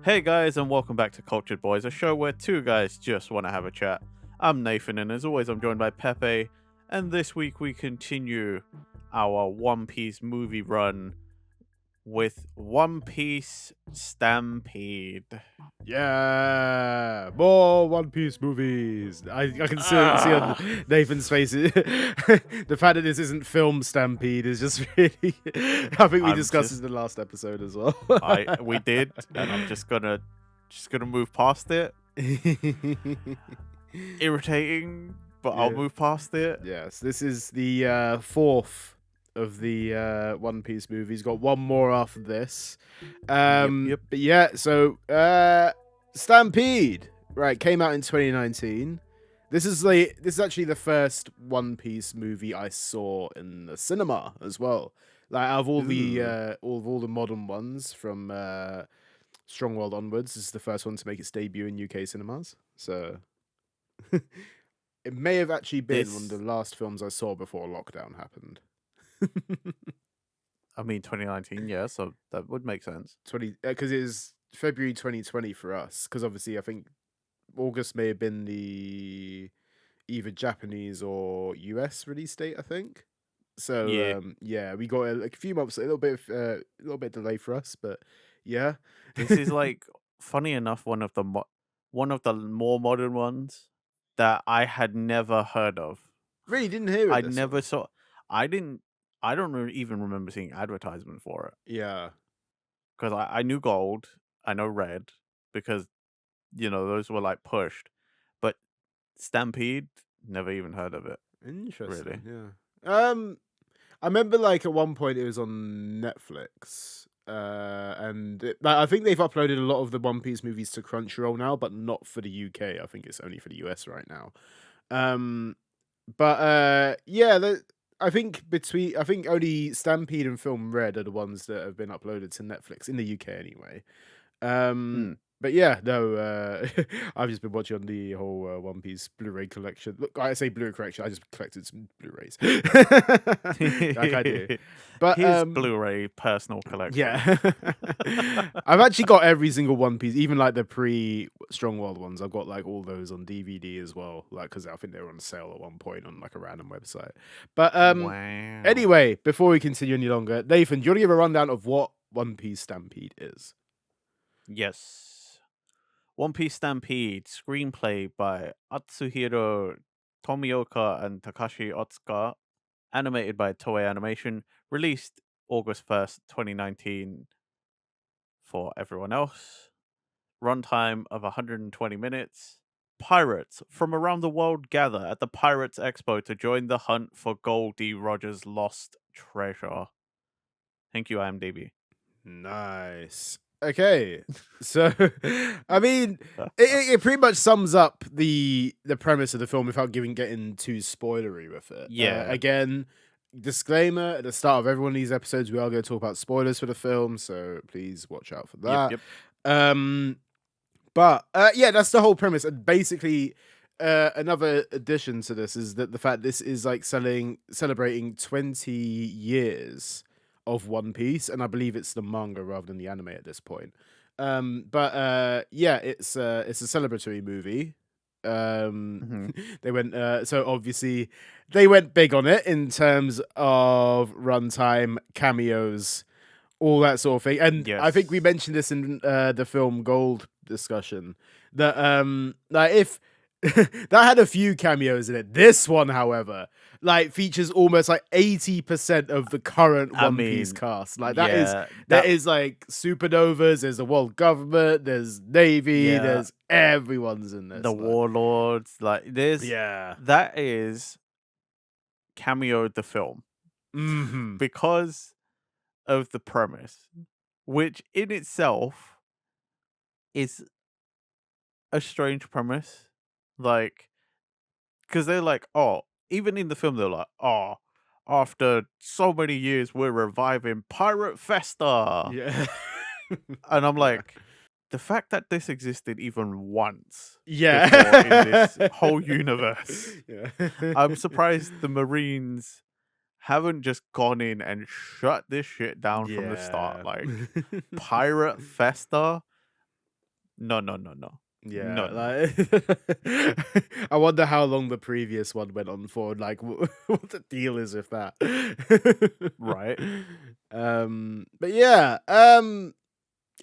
Hey guys, and welcome back to Cultured Boys, a show where two guys just want to have a chat. I'm Nathan, and as always, I'm joined by Pepe. And this week we continue our One Piece movie run with One Piece Stampede. Yeah, more One Piece movies. I can see on Ah, Nathan's face the fact that this isn't film Stampede is just really. I think we I'm discussed this just, in the last episode as well. we did, and I'm just gonna move past it. Irritating, but I'll Yeah. move past it. Yes, this is the fourth of the One Piece movies. Got one more after this. Yep. But yeah, so Stampede, right, came out in 2019. This is actually the first One Piece movie I saw in the cinema as well. Like out of all the Ooh. all the modern ones from Strong World onwards, this is the first one to make its debut in UK cinemas. So it may have actually been one of the This, last films I saw before lockdown happened. I mean, 2019, yeah, so that would make sense. 20 because it was February 2020 for us. Because obviously, I think August may have been the either Japanese or US release date. I think. Yeah. So yeah, we got a few months, a little bit delay for us, but yeah. This is like, funny enough, one of the more modern ones that I had never heard of. Really didn't hear I it this never one. saw. I didn't. I don't even remember seeing advertisement for it Yeah. because I knew gold, I know red because those were like pushed, but Stampede never even heard of it really. Interesting. Yeah. I remember like at one point it was on Netflix, like, I think they've uploaded a lot of the One Piece movies to Crunchyroll now, but not for the UK. I think it's only for the US right now. Um, but yeah, I think only Stampede and Film Red are the ones that have been uploaded to Netflix in the UK anyway. Um, Hmm. but yeah, no, I've just been watching the whole One Piece Blu-ray collection. Look, I say Blu-ray collection. I just collected some Blu-rays, like I do. But His Blu-ray personal collection. yeah, I've actually got every single One Piece, even like the pre-Strong World ones. I've got like all those on DVD as well, like because I think they were on sale at one point on like a random website. But Wow. anyway, before we continue any longer, Nathan, do you want to give a rundown of what One Piece Stampede is? Yes. One Piece Stampede, screenplay by Atsuhiro Tomioka and Takashi Otsuka, animated by Toei Animation, released August 1st, 2019 for everyone else. Runtime of 120 minutes. Pirates from around the world gather at the Pirates Expo to join the hunt for Goldie Roger's lost treasure. Thank you, IMDb. Nice. Okay, so I mean, it pretty much sums up the premise of the film without getting too spoilery with it. Yeah. Again, disclaimer at the start of every one of these episodes, we are going to talk about spoilers for the film, so please watch out for Yep, that. yep. But yeah, that's the whole premise, and basically. Another addition to this is that the fact this is like celebrating 20 years of One Piece, and I believe it's the manga rather than the anime at this point. But yeah, it's a celebratory movie. Hmm. They went so obviously they went big on it in terms of runtime, cameos, all that sort of thing. And I think we Yes. mentioned this in the film Gold discussion that like if that had a few cameos in it. This one, however, like features almost like 80% of the current I One Piece mean, cast. Like yeah, there that, is like supernovas, there's the world government, there's Navy, yeah, there's everyone's in the this. Like, warlords, like, yeah. that is cameoed the film Mm-hmm. because of the premise, which in itself is a strange premise. Like, because they're like, oh, even in the film, they're like, oh, after so many years, we're reviving Pirate Festa. Yeah. And I'm Yeah. like, the fact that this existed even once Yeah. before in this whole universe, Yeah. I'm surprised the Marines haven't just gone in and shut this shit down from the start. Yeah. Like, Pirate Festa, No, no, no, no. No, Yeah, no, no. like I wonder how long the previous one went on for, and like what the deal is with that. Right. But yeah,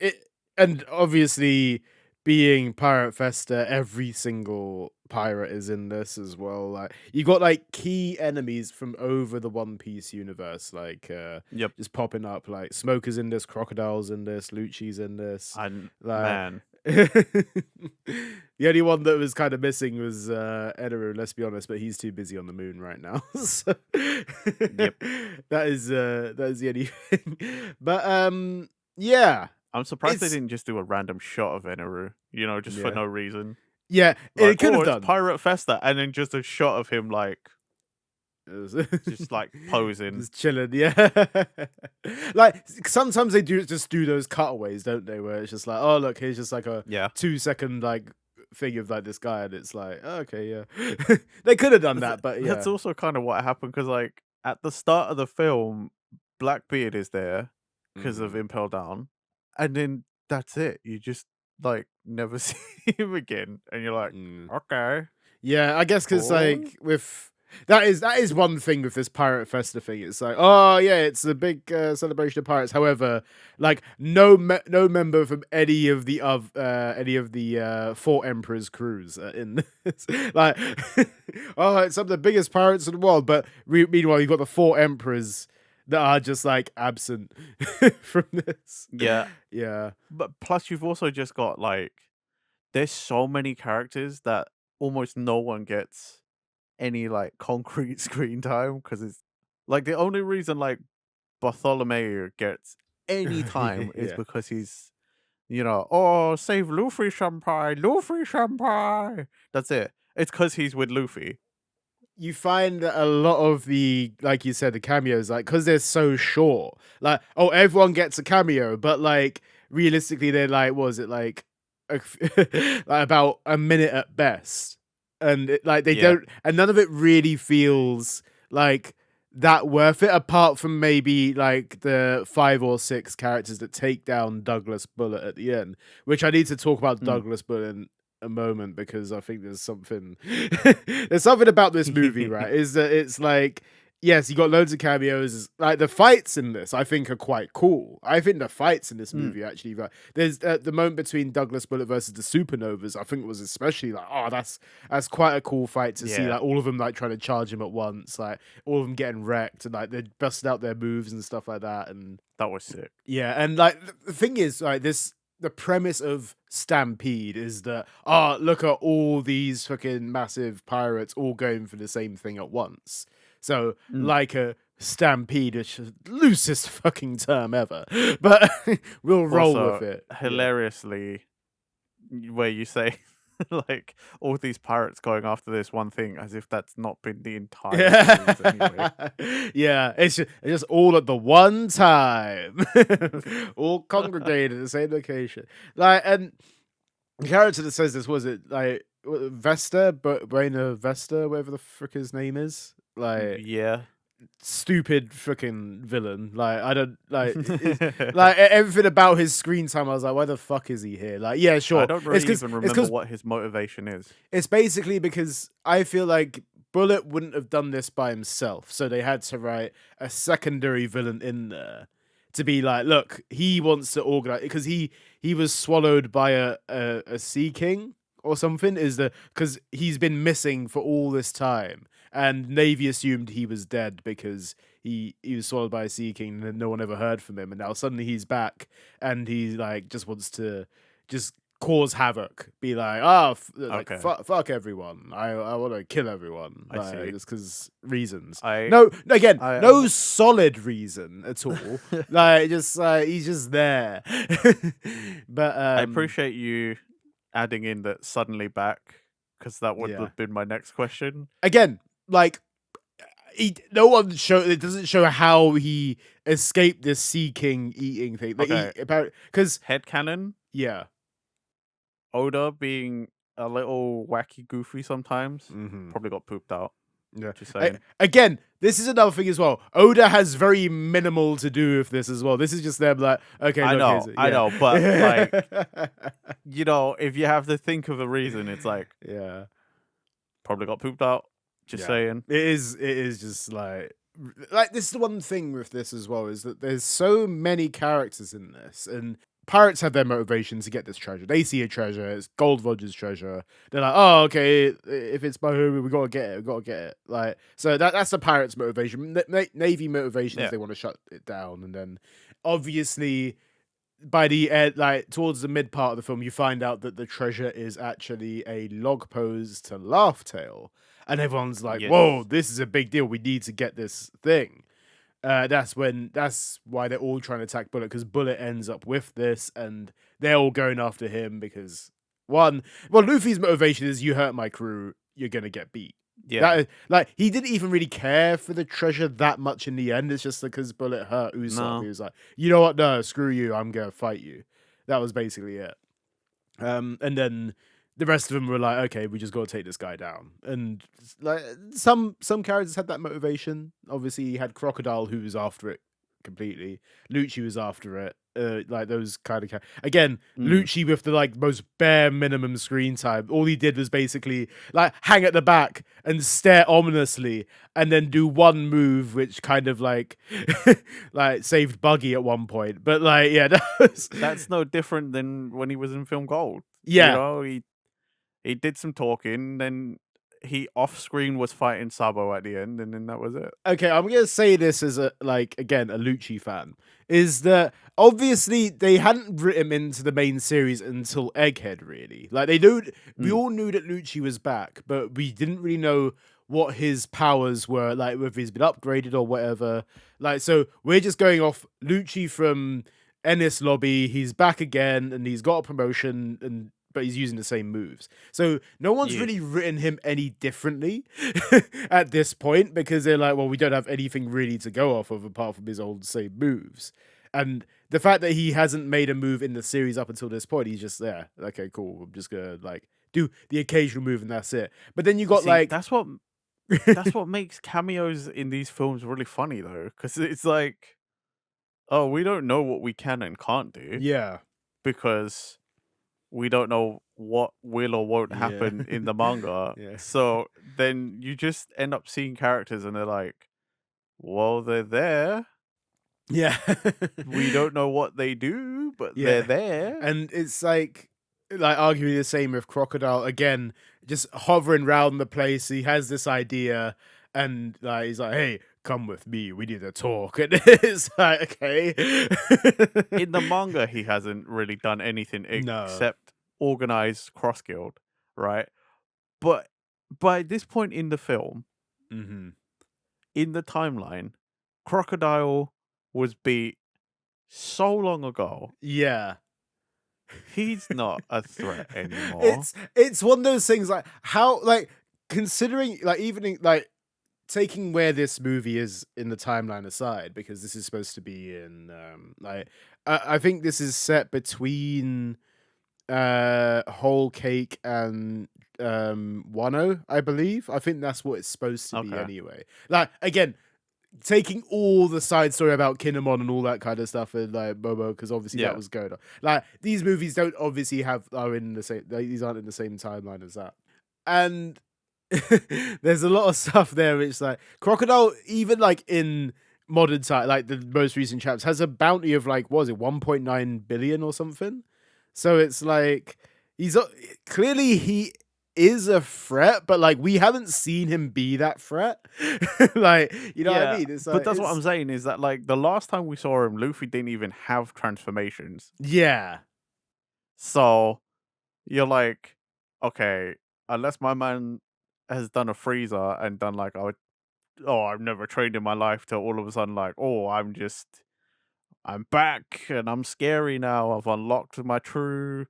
it and obviously being Pirate Festa, every single pirate is in this as well. Like you got like key enemies from over the One Piece universe, like Yep. just popping up. Like Smoker's in this, Crocodile's in this, Lucci's in this. And Like man. the only one that was kind of missing was Eneru, let's be honest, but he's too busy on the moon right now. So Yep. that is the only thing. But yeah. I'm surprised they It's didn't just do a random shot of Eneru, you know, just for yeah. no reason. Yeah, Like, it could oh, have it's done. Pirate Festa, and then just a shot of him like It was just like posing. just chilling, yeah. Like sometimes they just do those cutaways, don't they? Where it's just like, oh look, here's just like a Yeah. 2 second like thing of like this guy, and it's like, oh, okay, yeah. They could have done that, but That's yeah. also kind of what happened because, like, at the start of the film, Blackbeard is there because of Mhm. Impel Down, and then that's it. You just like never see him again, and you're like, Mm. okay, Yeah, I guess because cool. like with that is one thing with this Pirate Festa thing. It's like, oh yeah, it's a big celebration of pirates. However, like no member from any of the four emperors' crews are in this. Like, oh, it's some of the biggest pirates in the world. But meanwhile, you've got the four emperors that are just like absent from this. Yeah, Yeah. but plus you've also just got like there's so many characters that almost no one gets any like concrete screen time because it's like the only reason like Bartholomew gets any time is Yeah. because he's, you know, oh, save Luffy Senpai, Luffy Senpai. That's it. It's because he's with Luffy. You find that a lot of the, like you said, the cameos, like, because they're so short, like, oh, everyone gets a cameo, but like realistically, they're like, what was it like, like about a minute at best, and like they Yeah. don't, and none of it really feels like that worth it, apart from maybe like the 5 or 6 characters that take down Douglas Bullet at the end, which I need to talk about Mm. Douglas Bullet in a moment because I think there's something there's something about this movie, right? Is that it's like, yes, you got loads of cameos. Like the fights in this, I think are quite cool. I think the fights in this Mm. movie actually, right? There's the moment between Douglas Bullet versus the Supernovas. I think it was especially like, oh, that's quite a cool fight to see. Yeah, Like all of them like trying to charge him at once, like all of them getting wrecked, and like they're busting out their moves and stuff like that. And that was sick. yeah, and like the thing is, like the premise of Stampede is that, oh, look at all these fucking massive pirates all going for the same thing at once. So Mm. like a stampede, which is the loosest fucking term ever, but we'll roll with Also, it. Yeah. hilariously, where you say like all these pirates going after this one thing as if that's not been the entire series anyway. Yeah, it's just all at the one time, all congregated at the same location. Like, and the character that says this, was it like Vesta, but Buena Vesta, whatever the frick his name is, like Yeah. stupid freaking villain. Like I don't like like everything about his screen time. I was like, why the fuck is he here? Like, yeah, I sure, don't it's really because even it's remember because what his motivation is. it's basically because I feel like Bullet wouldn't have done this by himself, so they had to write a secondary villain in there to be like, look, he wants to organize because he was swallowed by a sea king or something. Is the because he's been missing for all this time, and Navy assumed he was dead because he was swallowed by a sea king, and no one ever heard from him, and now suddenly he's back, and he like just wants to just cause havoc, be like, like Okay, fuck everyone. I want to kill everyone, I like see. just because reasons. I No, again, I no solid reason at all. Like just he's just there. But I appreciate you adding in that suddenly back because that would yeah. have been my next question. Again, like no one show it doesn't show how he escaped this sea king eating thing. Like Okay, he about because headcanon, yeah. Oda being a little wacky goofy sometimes, Hmm. probably got pooped out. Yeah. Just saying. Again, this is another thing as well. Oda has very minimal to do with this as well. This is just them like, okay, look, here's I yeah. know, but like, if you have to think of a reason, it's like Yeah. probably got pooped out. Just Yeah. saying. It is just like this is the one thing with this as well, is that there's so many characters in this, and pirates have their motivation to get this treasure. They see a treasure, it's Gold Roger's treasure. They're like, oh, okay, if it's by homie, we gotta get it, we gotta get it. Like, so that's the pirates' motivation. Navy motivations, Yeah. they want to shut it down, and then obviously by the end, like towards the mid part of the film, you find out that the treasure is actually a log pose to Laugh Tale, and everyone's like, "Whoa, Yes. this is a big deal. We need to get this thing." That's why they're all trying to attack Bullet, because Bullet ends up with this, and they're all going after him because Luffy's motivation is, you hurt my crew, you're gonna get beat. Yeah. That is, like, he didn't even really care for the treasure that much in the end. It's just because Bullet hurt Usopp. No. He was like, you know what? No, screw you. I'm gonna fight you. That was basically it. And then the rest of them were like, okay, we just got to take this guy down. And like some characters had that motivation. Obviously, you had Crocodile, who was after it completely. Lucci was after it. Like those kind of again, Mm. Lucci with the like most bare minimum screen time. All he did was basically like hang at the back and stare ominously, and then do one move which kind of like like saved Buggy at one point. But like, yeah, That's no different than when he was in Film Gold. yeah. He did some talking, then he off screen was fighting Sabo at the end, and then that was it. Okay, I'm gonna say this as a like again a Lucci fan, is that obviously they hadn't written him into the main series until Egghead, really. Like we Mm. all knew that Lucci was back, but we didn't really know what his powers were, like whether he's been upgraded or whatever. Like, so we're just going off Lucci from Ennis Lobby. He's back again, and he's got a promotion, and but he's using the same moves. So no one's Yeah. really written him any differently at this point, because they're like, well, we don't have anything really to go off of apart from his old same moves. And the fact that he hasn't made a move in the series up until this point, he's just there. Okay, cool. I'm just gonna like do the occasional move and that's it. But then you got See, like that's what makes cameos in these films really funny though, because it's like, oh, we don't know what we can and can't do yeah. because we don't know what will or won't Yeah. happen in the manga. Yeah. So then you just end up seeing characters and they're like, well, they're there. Yeah. We don't know what they do, but they're Yeah. there. And it's like arguing the same with Crocodile again, just hovering around the place. He has this idea, and like he's like, "Hey, come with me. We need to talk." And it's like, okay, In the manga, he hasn't really done anything no, except organize Cross Guild, right? But by this point in the film, hmm in the timeline, Crocodile was beat so long ago. yeah. He's not a threat anymore. It's one of those things, like how, like, considering, like, like taking where this movie is in the timeline aside, because this is supposed to be in like I think this is set between Whole Cake and Wano, I believe. I think that's what it's supposed to be Okay. anyway. Like, again, taking all the side story about Kinemon and all that kind of stuff, and like Momo, because obviously Yeah. that was going on. Like, these movies don't obviously are in the same. These aren't in the same timeline as that, and there's a lot of stuff there. Which, like, Crocodile, even like in modern time, like the most recent chapters, has a bounty of like, what was it, 1.9 billion or something. So it's like he's clearly he is a threat, but like we haven't seen him be that threat. Like, you know what I mean? It's like, but that's what I'm saying is that like the last time we saw him, Luffy didn't even have transformations. yeah. So you're like, okay, unless my man has done a freezer and done like, I've never trained in my life, till all of a sudden like, oh, I'm back and I'm scary now. I've unlocked my true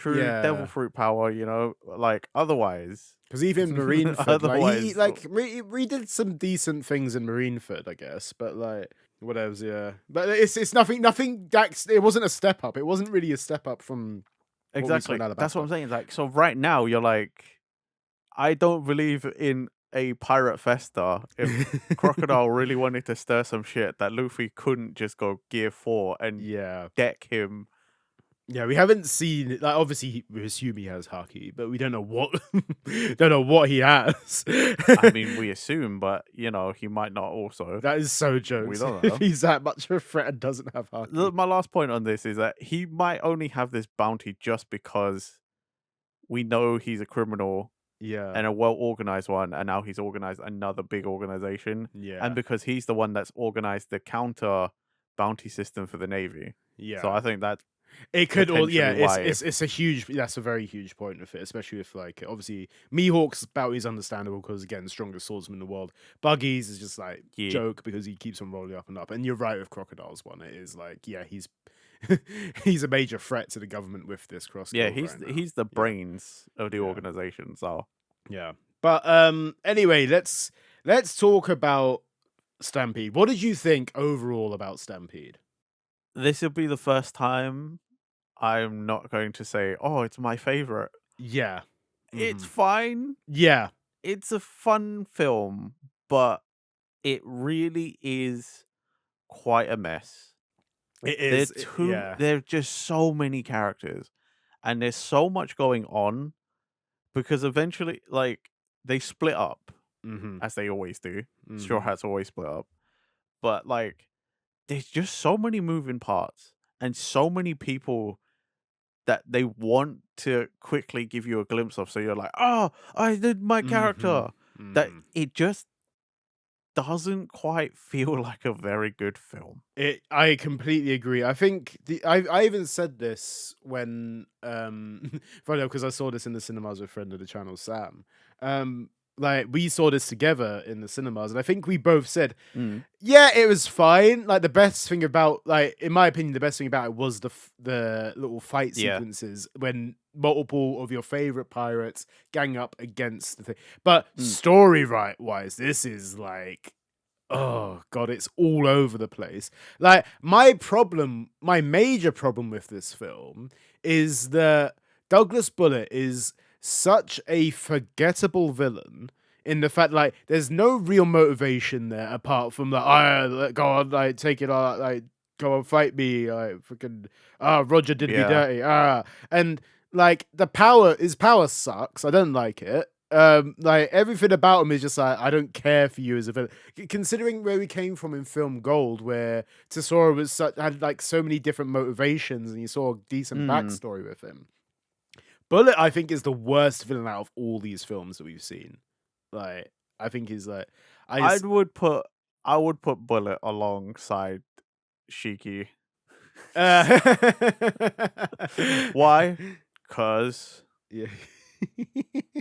devil Yeah. fruit power, like otherwise. Because even Marineford, like he Otherwise, like we did some decent things in Marineford, I guess, but like whatever, yeah. But it's nothing. It wasn't a step up. It wasn't really a step up from what we saw exactly. in That's what Alabasta. I'm saying. Like, so right now you're like, I don't believe in a pirate festa, if Crocodile really wanted to stir some shit, that Luffy couldn't just go Gear 4 and Yeah. deck him. Yeah, we haven't seen like obviously we assume he has haki, but we don't know what don't know what he has. I mean, we assume, but he might not also. That is so We jokes. don't If know. he's that much of a threat and doesn't have haki. My last point on this is that he might only have this bounty just because we know he's a criminal Yeah. and a well organized one, and now he's organized another big organization, Yeah. and because he's the one that's organized the counter bounty system for the Navy. So Yeah. I think that's It could all yeah, potentially why. it's a huge that's a very huge point of it, especially if like obviously Mihawk's bounty is understandable because again, strongest swordsman in the world. Buggy's is just like Yeah, joke because he keeps on rolling up and up. And you're right with Crocodile's one. It is like, yeah, he's he's a major threat to the government with this yeah, crosscode he's right now. he's the Yeah. brains of the Yeah. organization. So Yeah. But anyway, let's talk about Stampede. What did you think overall about Stampede? this will be the first time I'm not going to say, "Oh, it's my favorite." Yeah. It's Hmm. fine. Yeah. It's a fun film, but it really is quite a mess. It is. Yeah. There are just so many characters, and there's so much going on because eventually, like, they split up Mm-hmm. as they always do. Straw Mm-hmm. Hats always split up, but like, there's just so many moving parts and so many people that they want to quickly give you a glimpse of. So you're like, oh, I did my Mm-hmm. character. That Mm-hmm. it just doesn't quite feel like a very good film. I completely agree. I think I even said this when funny because I saw this in the cinemas with a friend of the channel, Sam. Um like we saw this together in the cinemas, and I think we both said, Mm. yeah, it was fine. Like the best thing about, like in my opinion, the best thing about it was the little fight Yeah. sequences when multiple of your favorite pirates gang up against the thing. But Mm. story wise, this is like, oh god, it's all over the place. Like my major problem with this film is that Douglas Bullet is such a forgettable villain in the fact like there's no real motivation there apart from like, go on, like take it on, like go on, fight me, like freaking Roger did me Yeah. dirty, and like his power sucks. I don't like it. Like everything about him is just like, I don't care for you as a villain. Considering where we came from in film Gold, where Tesoro had like so many different motivations, and you saw a decent Mm. backstory with him. Bullet, I think, is the worst villain out of all these films that we've seen. Like, I think he's like, I I just, would put Bullet alongside Shiki. uh, Why? Cause yeah,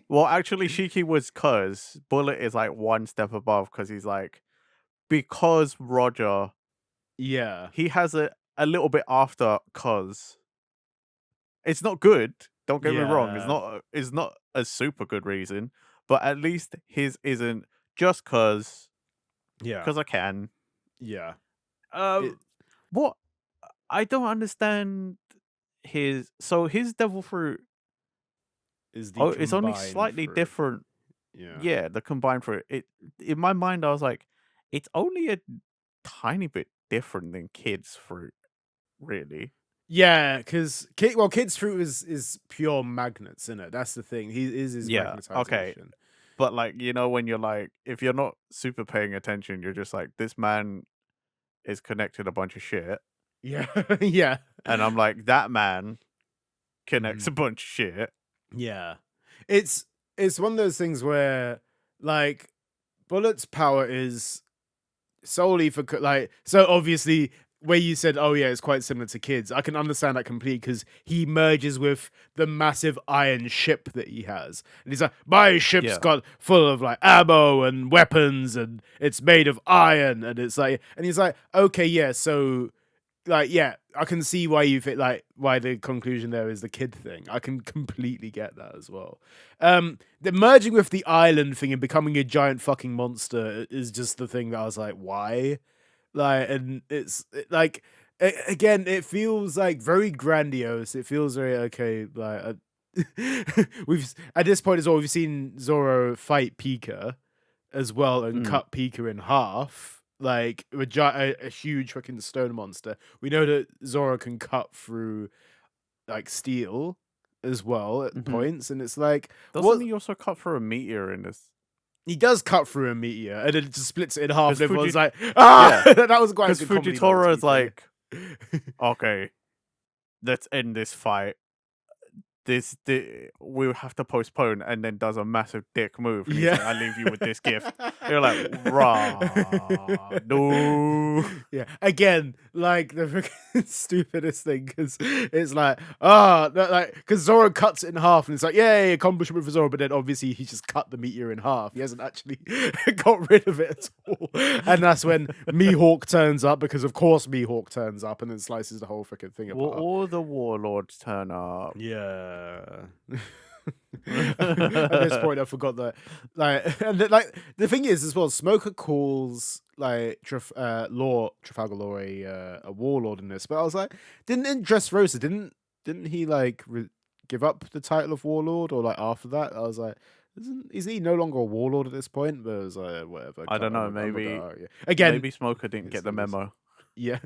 well, actually, Shiki was cause Bullet is like one step above because he's like because Roger yeah, he has a little bit after cause it's not good. Don't get me wrong. yeah, It's not a super good reason, but at least his isn't just yeah, cause I can. yeah. It Um, what I don't understand his devil fruit. is the Oh, it's only combined slightly fruit. different. Yeah. Yeah, the combined fruit. It in my mind, I was like, it's only a tiny bit different than kids fruit, really. Yeah, because kids fruit is pure magnets, isn't it? That's the thing. He is his Yeah, okay. magnetization. But like, when you're like, if you're not super paying attention, you're just like, this man is connected a bunch of shit, Yeah, yeah, and I'm like, that man connects Mhm. a bunch of shit. Yeah. It's one of those things where like Bullet's power is solely for like, so obviously where you said, oh yeah, it's quite similar to kids, I can understand that completely because he merges with the massive iron ship that he has, and he's like, my ship's Yeah. got full of like ammo and weapons and it's made of iron, and it's like, and he's like, okay, yeah, so like, yeah, I can see why you think like why the conclusion there is the kid thing. I can completely get that as well. The merging with the island thing and becoming a giant fucking monster is just the thing that I was like, why? Like, and like, again, it feels like very grandiose. It feels very okay. Like, we've at this point as well, we've seen Zoro fight Pika. as well and Mm. cut Pika in half, like a huge fucking stone monster. We know that Zoro can cut through like steel as well at Hmm. points, and it's like Doesn't what he also cut through a meteor in this? he does cut through a meteor, and then it just splits it in half, Because and everyone's Fuji, like, ah, yeah, that was quite a because good comedy moment, Fujitora to is be fair. like, okay, let's end this fight. We'll have to postpone, and then does a massive dick move, and he's Yeah. like, "I leave you with this gift." You're like, "Rah, no." Yeah. Again, like the freaking stupidest thing because it's like, like because Zoro cuts it in half and it's like, yay, accomplishment for Zoro, but then obviously he just cut the meteor in half. He hasn't actually got rid of it at all. And that's when Mihawk turns up because of course Mihawk turns up and then slices the whole freaking thing Will apart. all the warlords turn up? Yeah. At this point, I forgot that. Like, and like the thing is as well, Smoker calls like Trafalgar Law a warlord in this, but I was like, didn't Dressrosa didn't he like give up the title of warlord or like after that? I was like, is he no longer a warlord at this point? But I was like, whatever. I don't know. I'm not gonna Maybe argue. Again, maybe Smoker didn't it's get the what it is. memo. Yeah,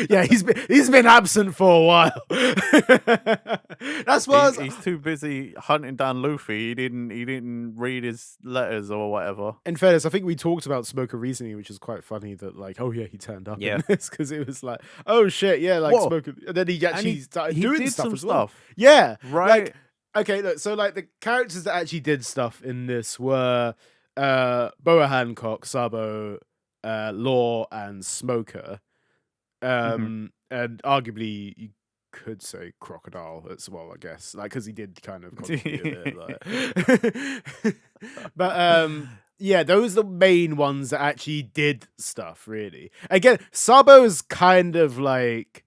yeah, he's been absent for a while. That's what I was. He's too busy hunting down Luffy. He didn't read his letters or whatever. In fairness, I think we talked about Smoker recently, which is quite funny that like, oh yeah, he turned up Yeah. in this because it was like, oh shit, yeah, like Whoa. Smoker, and then he actually started He doing did stuff some as well. stuff, Yeah, right? like okay, look, so like the characters that actually did stuff in this were Boa Hancock, Sabo, Law, and Smoker. Mhm. And arguably you could say Crocodile as well, I guess, like because he did kind of contribute a bit, like. But yeah, those are the main ones that actually did stuff. Really, again, Sabo's kind of like,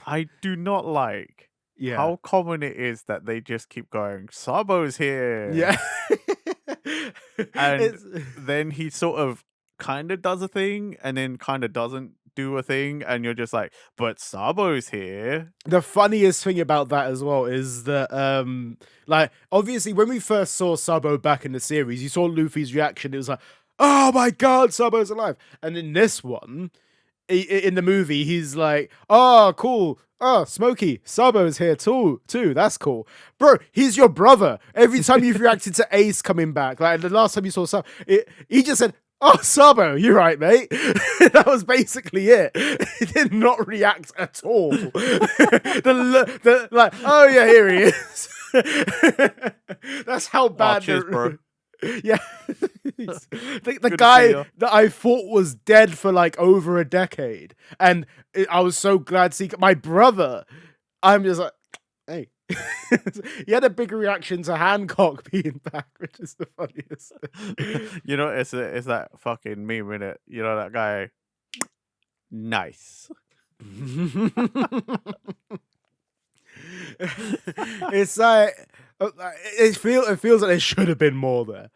I do not like yeah, how common it is that they just keep going, Sabo's here. yeah. And It's then he sort of kind of does a thing and then kind of doesn't do a thing. And you're just like, but Sabo's here. the funniest thing about that as well is that like obviously when we first saw Sabo back in the series, you saw Luffy's reaction. It was like, oh my god, Sabo's alive. And in this one, in the movie, he's like, oh cool, oh Smokey, Sabo's here too, that's cool, bro. He's your brother. Every time you've reacted to Ace coming back, like the last time you saw Sabo, he just said, oh, Sabo, you're right, mate. That was basically it. He did not react at all. Like, oh yeah, here he is. That's how bad. Cheers, bro. Yeah, the Good to see guy ya. that I thought was dead for like over a decade, and I was so glad to see my brother. I'm just like, hey. He had a bigger reaction to Hancock being back, which is the funniest. You know, it's that fucking meme in it. You know that guy. Nice. It's like it feels like there should have been more there.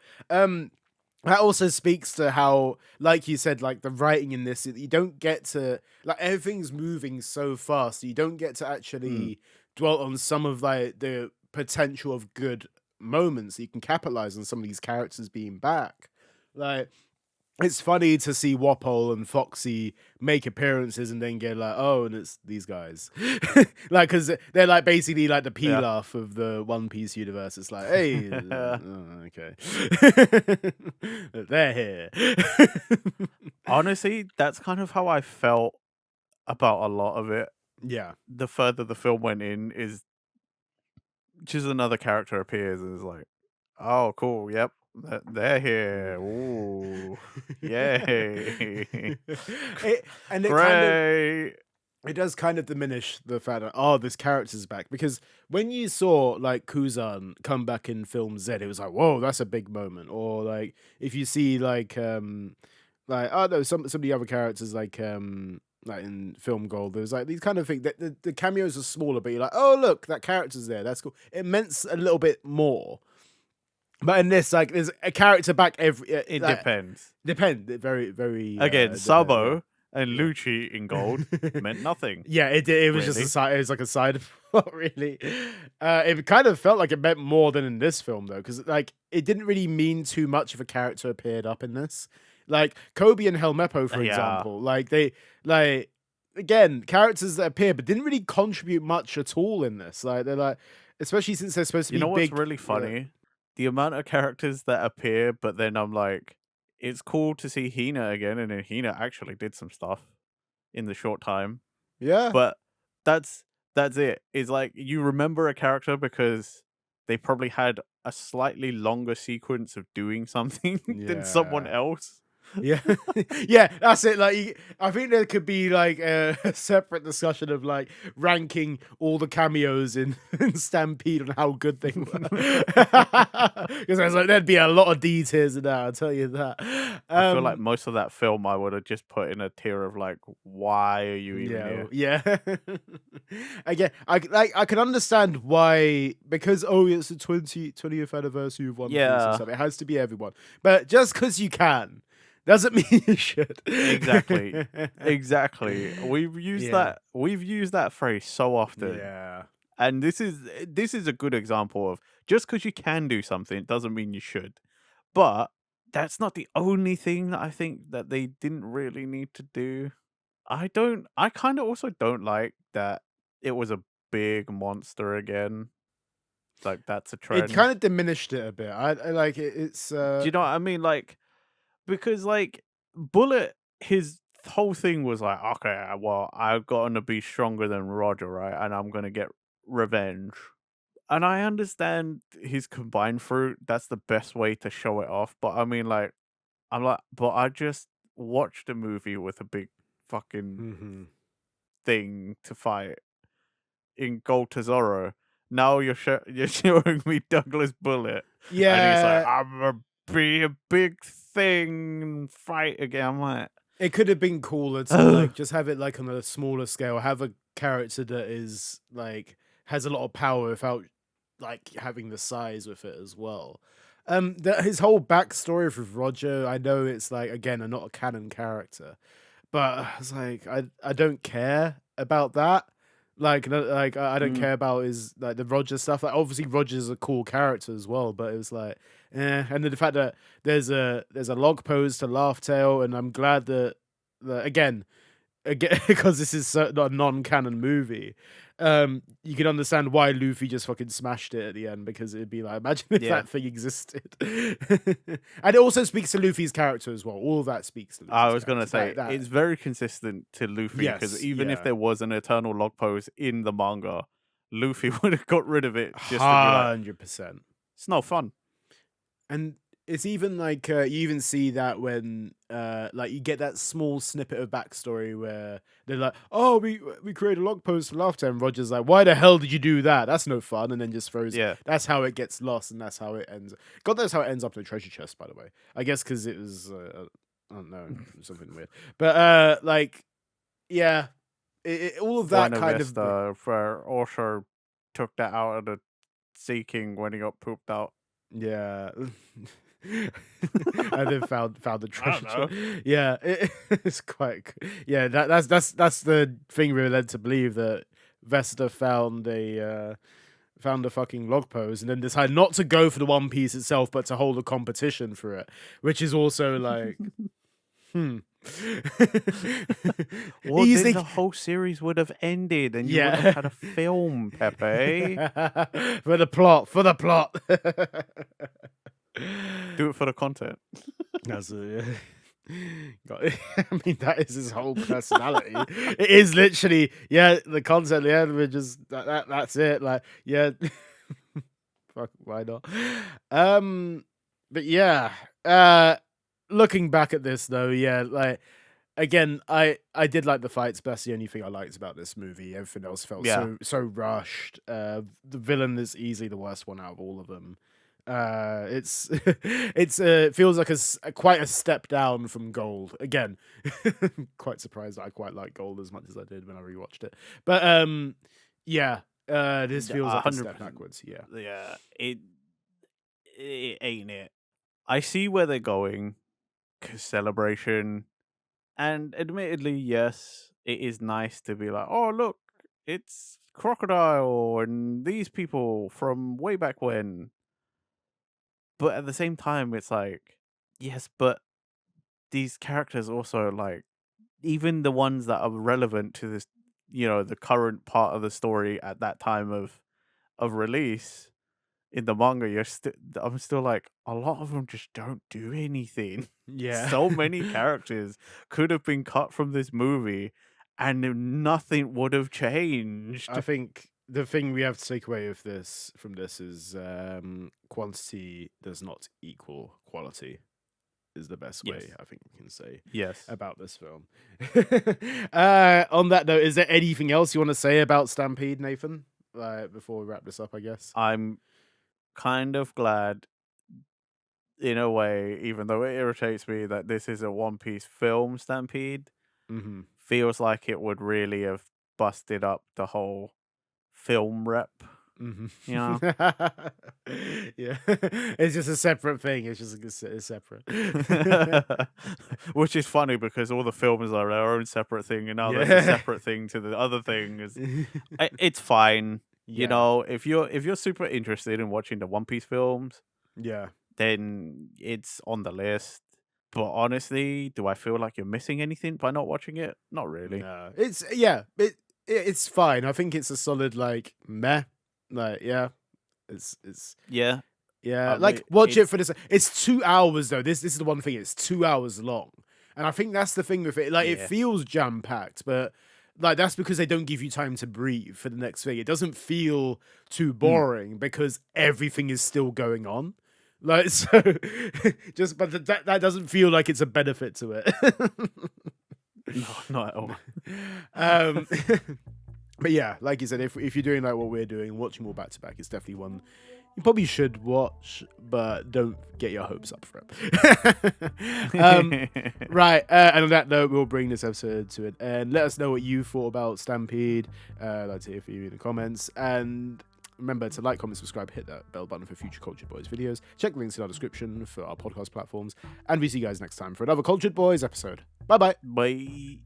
That also speaks to how, like you said, like the writing in this, you don't get to like everything's moving so fast. You don't get to actually dwell on some of like the potential of good moments that you can capitalize on some of these characters being back. Like it's funny to see Wapol and Foxy make appearances and then get like, oh, and it's these guys. Like, because they're like basically like the Yeah. Pilaf of the One Piece universe. It's like, hey, okay. They're here. Honestly, that's kind of how I felt about a lot of it. Yeah. The further the film went in, is just another character appears and is like, oh, cool, yep, they're here. Ooh, yay. And it kind of Great. it does kind of diminish the fact that, oh, this character's back, because when you saw like Kuzan come back in film Z, it was like, whoa, that's a big moment. Or like if you see like oh no, some of the other characters like in film Gold, there's like these kind of things that the cameos are smaller, but you're like, oh look, that character's there, that's cool. It meant a little bit more. But in this, like, there's a character back every. It depends. Depend. Very, very. Again, Sabo and Yeah. Lucci in gold meant nothing, Yeah, it was just a really. side. It was like a side plot, really. It kind of felt like it meant more than in this film, though, because like it didn't really mean too much if a character appeared up in this. Like Kobe and Helmeppo, for Yeah. example, like they like again characters that appear but didn't really contribute much at all in this. Like they're like, especially since they're supposed to You be know what's big. really Yeah, funny? The amount of characters that appear, but then I'm like, it's cool to see Hina again, and then Hina actually did some stuff in the short time. yeah, But that's that's it. It's like you remember a character because they probably had a slightly longer sequence of doing something than someone yeah. else. Yeah, yeah, that's it. Like, I think there could be like a, a separate discussion of like ranking all the cameos in, in Stampede on how good they were, because there's like there'd be a lot of details in that. I'll tell you that. I feel like Um, most of that film I would have just put in a tier of like, why are you even yeah, here? yeah. Again, I can understand why, because it's the 20th anniversary of One Piece and Yeah, stuff. It has to be everyone, but just because you can doesn't mean you should. exactly. Exactly. Yeah, We've used that phrase so often. yeah. And this is a good example of just because you can do something doesn't mean you should. But that's not the only thing that I think that they didn't really need to do. I kind of also don't like that it was a big monster again. Like that's a It trend. kind of diminished it a bit. I like it. It's Do you know what I mean? Like because like Bullet, his whole thing was like, okay, well, I've gotten to be stronger than Roger, right? And I'm gonna get revenge. And I understand his combined fruit. That's the best way to show it off. But I mean, like, I'm like, but I just watched a movie with a big fucking mhm. thing to fight in Gold Tesoro. Now you're showing me Douglas Bullet, and he's like, Yeah. I'm gonna be a big thing and fight again. I'm like, It could have been cooler to ugh. like just have it like on a smaller scale, have a character that is like has a lot of power without like having the size with it as well. His whole backstory with Roger, I know it's like again, not a canon character, but it's like I don't care about that. Like like I don't Mm, care about his like the Roger stuff. Like obviously Roger's a cool character as well, but it was like and then the fact that there's a log pose to Laugh Tale, and I'm glad that again because this is not a non-canon movie. You can understand why Luffy just fucking smashed it at the end, because it'd be like, imagine if yeah. that thing existed. And it also speaks to Luffy's character as well. All of that speaks to I Luffy's was gonna character. say That it's very consistent to Luffy because yes, even if yeah, there was an eternal log pose in the manga, Luffy would have got rid of it just to be like, 100%. it's no fun. And it's even like you even see that when like you get that small snippet of backstory where they're like, "Oh, we created a log post for laughter," and Roger's like, "Why the hell did you do that? That's no fun." And then just throws. Yeah. That's how it gets lost, and that's how it ends. God knows how it ends up in the treasure chest, by the way. I guess because it was I don't know, something weird. But like yeah, all of that Buena kind of Vista for also took that out of the Sea King when he got pooped out. yeah. And then found the I don't treasure know. chest. Yeah, it's quite. Yeah, that's the thing we were led to believe, that Vesta found a fucking log pose and then decided not to go for the One Piece itself, but to hold a competition for it, which is also like, hmm. Well, then Easily, the whole series would have ended and you wouldn't have yeah. had a film, Pepe. For the plot, for the plot. Do it for the content. That's I mean, that is his whole personality. It is literally, yeah, the concept, the end, we're just that's it. Like, yeah, fuck, why not? But yeah, looking back at this though, yeah, like again, I did like the fights, but that's the only thing I liked about this movie. Everything else felt Yeah. so rushed. The villain is easily the worst one out of all of them. It's it feels like quite a step down from Gold. Again, quite surprised that I quite like Gold as much as I did when I rewatched it. But yeah, this feels A like a hundred step percent. backwards. Yeah. Yeah. It ain't it. I see where they're going. 'Cause Celebration And admittedly, yes, it is nice to be like, oh, look, it's Crocodile and these people from way back when. But at the same time, it's like, yes, but these characters also, like, even the ones that are relevant to this, the current part of the story at that time of release in the manga, I'm still like, a lot of them just don't do anything. Yeah. So many characters could have been cut from this movie and nothing would have I changed. think the thing we have to take away of this from this is quantity does not equal quality. Is the best way Yes. I think we can say Yes. about this film. On that note, is there anything else you want to say about Stampede, Nathan? Before we wrap this up, I guess. I'm kind of glad in a way, even though it irritates me that this is a One Piece film Stampede, Mm-hmm. feels like it would really have busted up the whole film rep, you know? Mm-hmm. Yeah, it's just a separate thing. It's just it's separate. Which is funny because all the films are their own separate thing, and now there's a Yeah. separate thing to the other thing. It's fine, Yeah. if you're super interested in watching the One Piece films, Yeah. then it's on the list. But honestly, do I feel like you're missing anything by not watching it? Not really. No, it's yeah, it's fine. I think it's a solid like meh. Like yeah, it's Yeah, yeah. I Like mean, watch it it's for this. It's 2 hours though. This is the one thing. It's 2 hours long, and I think that's the thing with it. Like it yeah. feels jam packed, but like that's because they don't give you time to breathe for the next thing. It doesn't feel too Mm. boring because everything is still going on. Like so, just but that doesn't feel like it's a benefit to it. No, not at all. um, but yeah, like you said, if you're doing like what we're doing, watching more back to back is definitely one you probably should watch, but don't get your hopes up for it. Right, and on that note, we'll bring this episode to it, and let us know what you thought about Stampede. I'd like to hear from you in the comments, and remember to like, comment, subscribe, hit that bell button for future Cultured Boys videos. Check the links in our description for our podcast platforms, and we see you guys next time for another Cultured Boys episode. Bye bye. Bye.